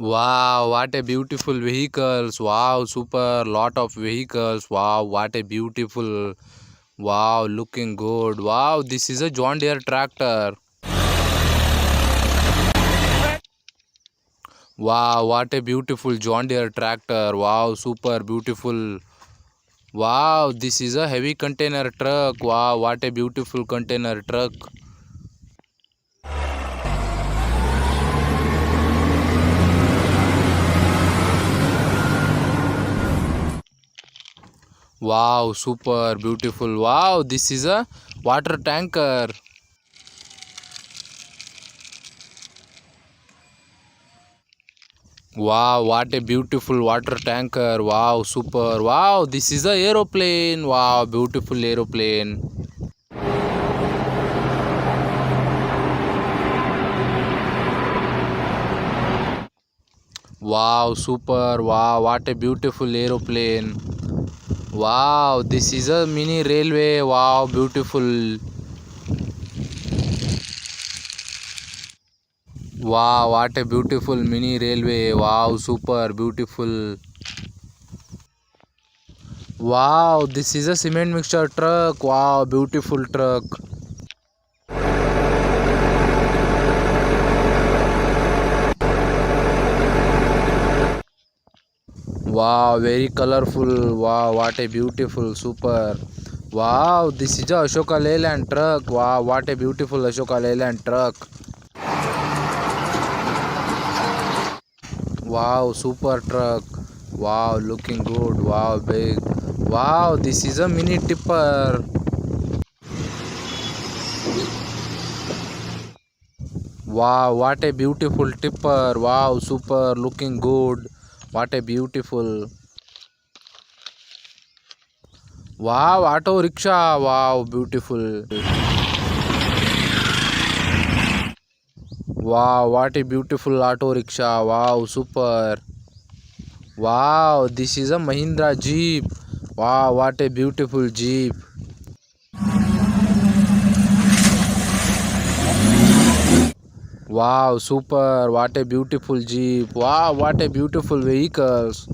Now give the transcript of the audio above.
Wow, what a beautiful vehicles. Wow, super lot of vehicles. Wow, what a beautiful. Wow, looking good. Wow, this is a John Deere tractor. Wow, what a beautiful John Deere tractor. Wow, super beautiful. Wow, this is a heavy container truck. Wow, what a beautiful container truck. Wow, super beautiful. Wow, this is a water tanker. Wow, what a beautiful water tanker. Wow, super. Wow, this is a aeroplane. Wow, beautiful aeroplane. Wow, super. Wow, what a beautiful aeroplane. Wow, this is a mini railway. Wow, beautiful. Wow, what a beautiful mini railway. Wow, super beautiful. Wow, this is a cement mixture truck. Wow, beautiful truck. Wow, very colorful. Wow, what a beautiful, super. Wow, this is a Ashoka Leyland truck. Wow, what a beautiful Ashoka Leyland truck. Wow, super truck. Wow, looking good. Wow, big. Wow, this is a mini tipper. Wow, what a beautiful tipper. Wow, super looking good. What a beautiful. Wow, auto rickshaw. Wow, beautiful. Wow, what a beautiful auto rickshaw. Wow, super. Wow, this is a Mahindra Jeep. Wow, what a beautiful Jeep. Wow, super. What a beautiful Jeep. Wow, what a beautiful vehicles.